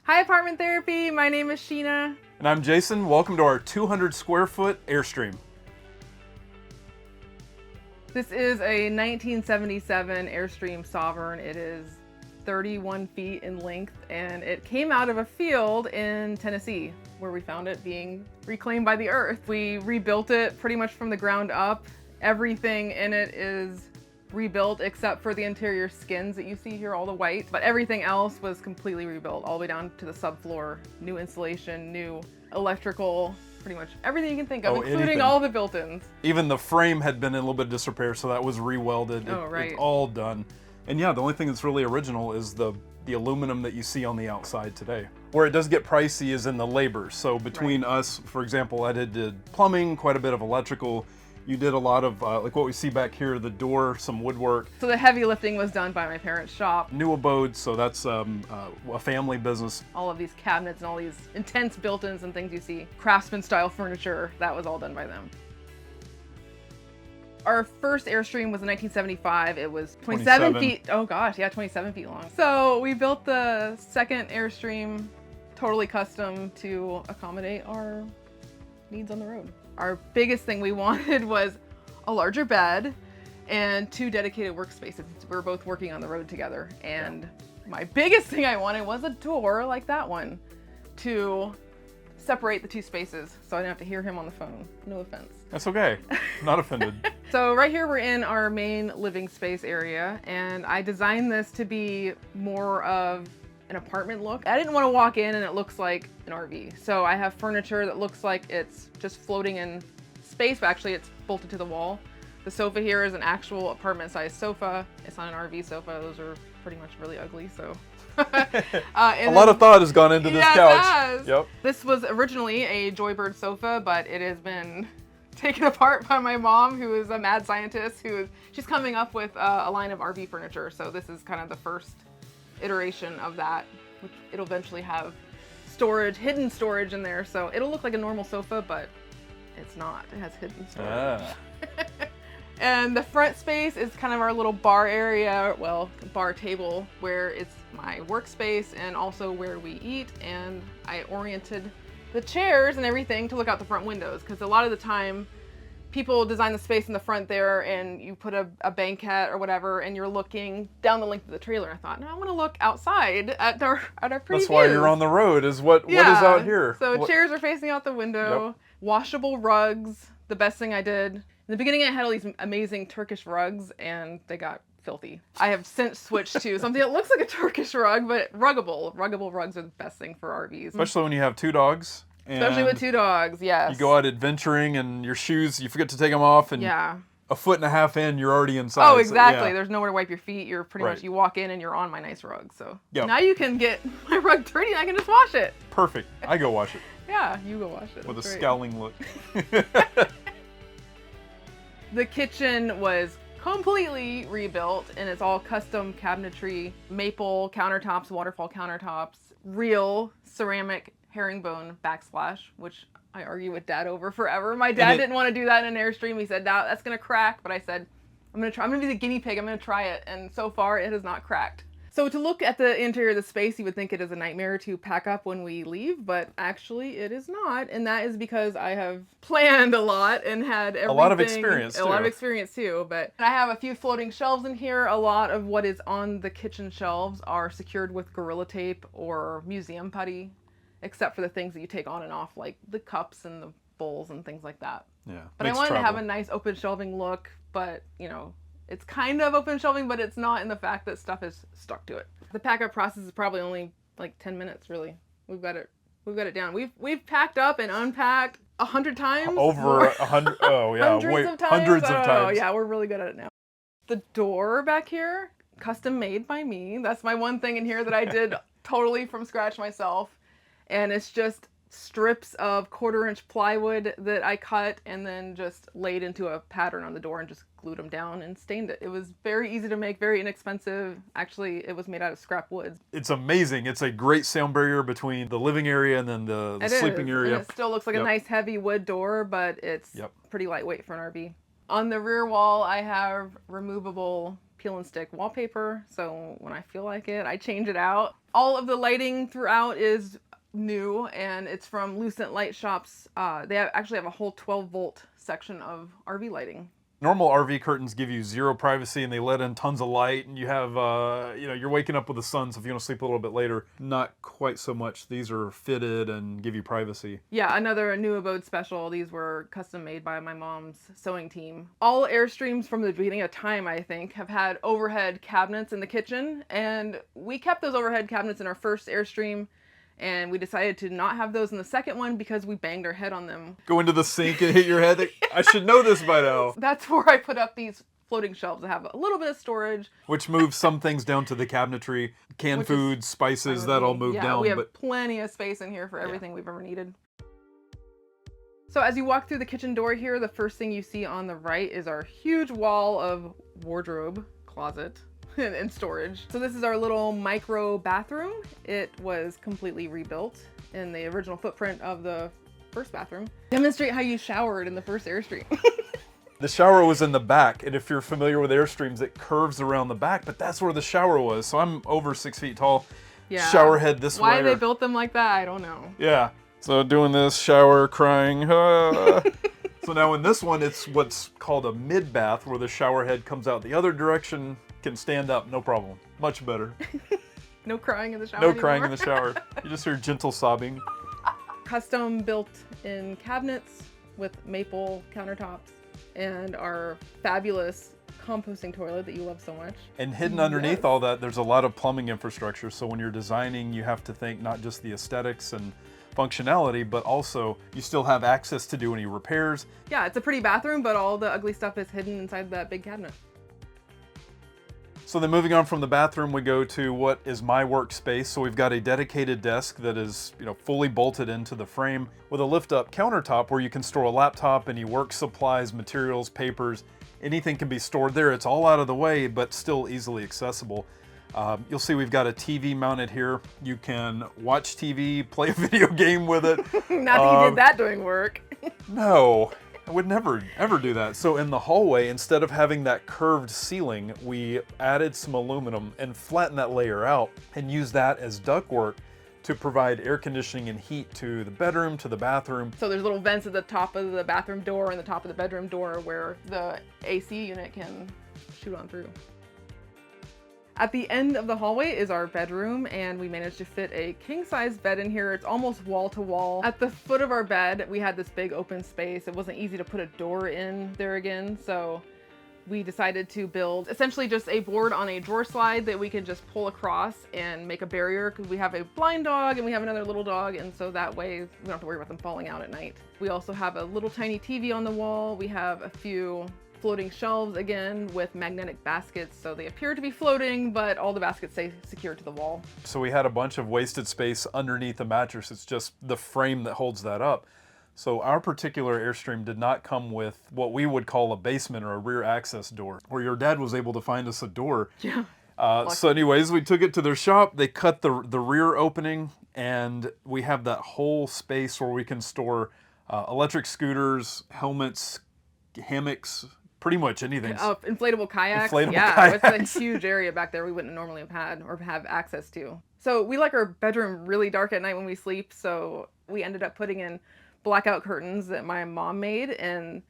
Hi, Apartment Therapy. My name is Sheena. And I'm Jason. Welcome to our 200 square foot Airstream. This is a 1977 Airstream Sovereign. It is 31 feet in length, and it came out of a field in Tennessee where we found it being reclaimed by the earth. We rebuilt it pretty much from the ground up. Everything in it is rebuilt except for the interior skins that you see here, all the white, but everything else was completely rebuilt all the way down to the subfloor. New insulation, new electrical, pretty much everything you can think of, including anything. all the built-ins. Even the frame had been in a little bit of disrepair, so that was re-welded. Right. It's all done. And yeah, the only thing that's really original is the aluminum that you see on the outside today. Where it does get pricey is in the labor. So between us, for example, I did plumbing, quite a bit of electrical. You did a lot of, like what we see back here, the door, some woodwork. So the heavy lifting was done by my parents' shop. NuAbode, so that's a family business. All of these cabinets and all these intense built-ins and things you see, craftsman style furniture, that was all done by them. Our first Airstream was in 1975. It was 27 feet. Oh gosh, yeah, 27 feet long. So we built the second Airstream totally custom to accommodate our needs on the road. Our biggest thing we wanted was a larger bed and 2 dedicated workspaces. We were both working on the road together. And my biggest thing I wanted was a door like that one to separate the 2 spaces so I didn't have to hear him on the phone. No offense. That's okay. Not offended. So right here we're in our main living space area, and I designed this to be more of an apartment look. I didn't want to walk in and it looks like an RV. So I have furniture that looks like it's just floating in space, but actually it's bolted to the wall. The sofa here is an actual apartment sized sofa. It's not an RV sofa. Those are pretty much really ugly, so. A lot of thought has gone into this couch. It has. Yep. This was originally a Joybird sofa, but it has been taken apart by my mom, who is a mad scientist. She's coming up with a line of RV furniture. So this is kind of the first iteration of that, which it'll eventually have storage, hidden storage in there. So it'll look like a normal sofa, but it's not. It has hidden storage. And the front space is kind of our little bar area, well, bar table, where it's my workspace and also where we eat. And I oriented the chairs and everything to look out the front windows, because a lot of the time people design the space in the front there and you put a banquette or whatever and you're looking down the length of the trailer. I thought, no, I want to look outside at our pretty That's why you're on the road, is what is out here. So chairs are facing out the window. Yep. Washable rugs, the best thing I did. In the beginning I had all these amazing Turkish rugs and they got filthy. I have since switched to something that looks like a Turkish rug, but ruggable rugs are the best thing for RVs. Especially when you have 2 dogs. Especially with 2 dogs, yes. You go out adventuring and your shoes, you forget to take them off, and a 1.5 feet in, you're already inside. Oh, exactly. So, yeah. There's nowhere to wipe your feet. You're pretty much, you walk in and you're on my nice rug. So now you can get my rug dirty and I can just wash it. Perfect. I go wash it. Yeah, you go wash it. With a scowling look. The kitchen was completely rebuilt and it's all custom cabinetry, maple countertops, waterfall countertops, real ceramic herringbone backsplash, which I argue with Dad over forever. My dad didn't want to do that in an Airstream. He said, no, that's gonna crack. But I said, I'm gonna be the guinea pig. I'm gonna try it. And so far it has not cracked. So to look at the interior of the space, you would think it is a nightmare to pack up when we leave, but actually it is not. And that is because I have planned a lot and had everything. A lot of experience too. But I have a few floating shelves in here. A lot of what is on the kitchen shelves are secured with Gorilla Tape or museum putty, except for the things that you take on and off, like the cups and the bowls and things like that. Yeah. But I wanted to have a nice open shelving look, but it's kind of open shelving, but it's not in the fact that stuff is stuck to it. The pack up process is probably only like 10 minutes, really. We've got it down. We've packed up and unpacked 100 times. Over 100. Oh yeah, hundreds of times. Hundreds of times. Oh yeah, we're really good at it now. The door back here, custom made by me. That's my one thing in here that I did totally from scratch myself. And it's just strips of 1/4-inch plywood that I cut and then just laid into a pattern on the door and just glued them down and stained it. It was very easy to make, very inexpensive. Actually, it was made out of scrap wood. It's amazing. It's a great sound barrier between the living area and then the sleeping area. And it still looks like a nice heavy wood door, but it's pretty lightweight for an RV. On the rear wall, I have removable peel and stick wallpaper. So when I feel like it, I change it out. All of the lighting throughout is new, and it's from Lucent Light Shops. Actually have a whole 12-volt section of RV lighting. Normal RV curtains give you zero privacy and they let in tons of light, and you have, you're waking up with the sun, so if you want to sleep a little bit later, not quite so much. These are fitted and give you privacy. Yeah, another NuAbode special. These were custom made by my mom's sewing team. All Airstreams from the beginning of time, I think, have had overhead cabinets in the kitchen, and we kept those overhead cabinets in our first Airstream. And we decided to not have those in the second one because we banged our head on them. Go into the sink and hit your head. I should know this by now. That's where I put up these floating shelves that have a little bit of storage. Which moves some things down to the cabinetry. Canned foods, spices, that all move down. We have plenty of space in here for everything we've ever needed. So as you walk through the kitchen door here, the first thing you see on the right is our huge wall of wardrobe, closet, and storage. So this is our little micro bathroom. It was completely rebuilt in the original footprint of the first bathroom. Demonstrate how you showered in the first Airstream. The shower was in the back, and if you're familiar with Airstreams, it curves around the back, but that's where the shower was. So I'm over 6 feet tall. Yeah. Shower head this way. Why they built them like that, I don't know. Yeah. So doing this, shower, crying. So now in this one, it's what's called a mid-bath, where the shower head comes out the other direction, can stand up, no problem. Much better. No crying in the shower No anymore. crying in the shower. You just hear gentle sobbing. Custom built in cabinets with maple countertops and our fabulous composting toilet that you love so much. And hidden underneath all that, there's a lot of plumbing infrastructure. So when you're designing, you have to think not just the aesthetics and functionality, but also you still have access to do any repairs. Yeah, it's a pretty bathroom, but all the ugly stuff is hidden inside that big cabinet. So then moving on from the bathroom, we go to what is my workspace. So we've got a dedicated desk that is, fully bolted into the frame with a lift-up countertop where you can store a laptop, any work supplies, materials, papers, anything can be stored there. It's all out of the way, but still easily accessible. You'll see we've got a TV mounted here. You can watch TV, play a video game with it. Not that you did that doing work. No. I would never, ever do that. So in the hallway, instead of having that curved ceiling, we added some aluminum and flattened that layer out and used that as ductwork to provide air conditioning and heat to the bedroom, to the bathroom. So there's little vents at the top of the bathroom door and the top of the bedroom door where the AC unit can shoot on through. At the end of the hallway is our bedroom, and we managed to fit a king-size bed in here. It's almost wall to wall. At the foot of our bed, we had this big open space. It wasn't easy to put a door in there again, so we decided to build essentially just a board on a drawer slide that we could just pull across and make a barrier, because we have a blind dog and we have another little dog, and so that way we don't have to worry about them falling out at night. We also have a little tiny TV on the wall. We have a few floating shelves, again, with magnetic baskets, so they appear to be floating, but all the baskets stay secured to the wall. So we had a bunch of wasted space underneath the mattress. It's just the frame that holds that up. So our particular Airstream did not come with what we would call a basement or a rear access door, where your dad was able to find us a door. Yeah. So anyways, we took it to their shop. They cut the rear opening, and we have that whole space where we can store electric scooters, helmets, hammocks, pretty much anything. Inflatable kayaks. Kayaks. It's a huge area back there we wouldn't normally have had or have access to. So we like our bedroom really dark at night when we sleep, so we ended up putting in blackout curtains that my mom made, and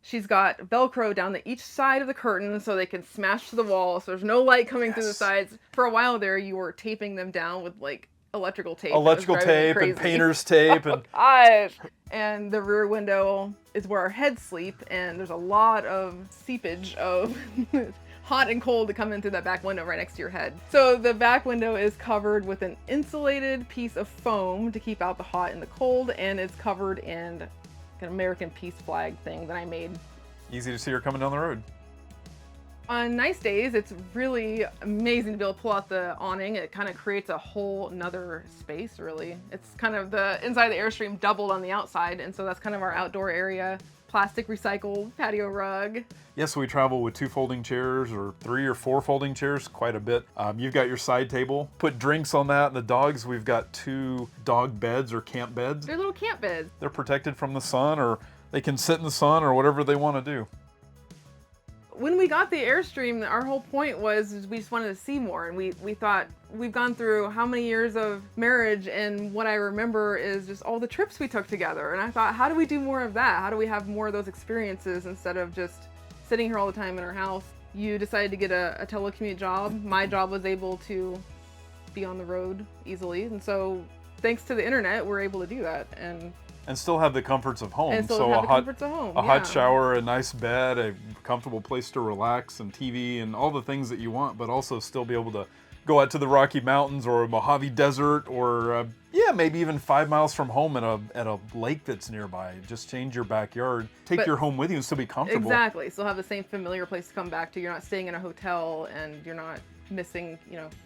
she's got Velcro down each side of the curtain so they can smash to the wall, so there's no light coming through the sides. For a while there, you were taping them down with like electrical tape. Electrical tape and painter's tape. Oh, gosh. And the rear window is where our heads sleep, and there's a lot of seepage of hot and cold to come in through that back window right next to your head. So the back window is covered with an insulated piece of foam to keep out the hot and the cold, and it's covered in an American peace flag thing that I made. Easy to see her coming down the road. On nice days, it's really amazing to be able to pull out the awning. It kind of creates a whole nother space, really. It's kind of the inside of the Airstream doubled on the outside, and so that's kind of our outdoor area. Plastic recycled patio rug. Yes, we travel with 2 folding chairs or 3 or 4 folding chairs, quite a bit. You've got your side table. Put drinks on that, and the dogs, we've got 2 dog beds or camp beds. They're little camp beds. They're protected from the sun, or they can sit in the sun or whatever they want to do. when we got the Airstream, our whole point was we just wanted to see more, and we thought we've gone through how many years of marriage, and what I remember is just all the trips we took together, and I thought, how do we do more of that? How do we have more of those experiences instead of just sitting here all the time in our house? You decided to get a telecommute job. My job was able to be on the road easily, and so thanks to the internet, we're able to do that, and still have the comforts of home. And still so have a the hot, comforts of home, a hot yeah. shower, a nice bed, a comfortable place to relax, and TV, and all the things that you want, but also still be able to go out to the Rocky Mountains or a Mojave Desert, or maybe even 5 miles from home at a lake that's nearby. Just change your backyard, take your home with you, and still be comfortable. Exactly. Still have the same familiar place to come back to. You're not staying in a hotel, and you're not missing,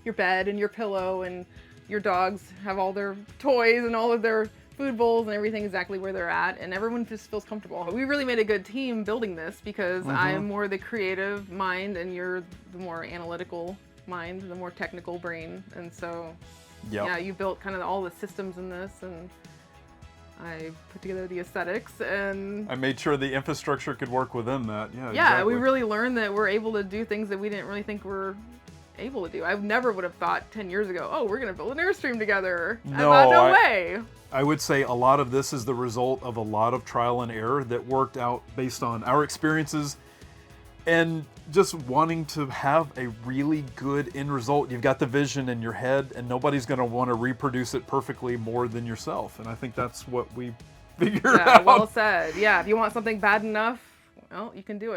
your bed and your pillow, and your dogs have all their toys and all of their food bowls and everything exactly where they're at, and everyone just feels comfortable. We really made a good team building this because I'm more the creative mind and you're the more analytical mind, the more technical brain, and so yeah, you built kind of all the systems in this, and I put together the aesthetics, and I made sure the infrastructure could work within that. Yeah, exactly. We really learned that we're able to do things that we didn't really think we're able to do. I never would have thought 10 years ago, oh, we're going to build an Airstream together. No, I thought, no way. I would say a lot of this is the result of a lot of trial and error that worked out based on our experiences and just wanting to have a really good end result. You've got the vision in your head, and nobody's going to want to reproduce it perfectly more than yourself. And I think that's what we figured out. Well said. Yeah, if you want something bad enough, well, you can do it.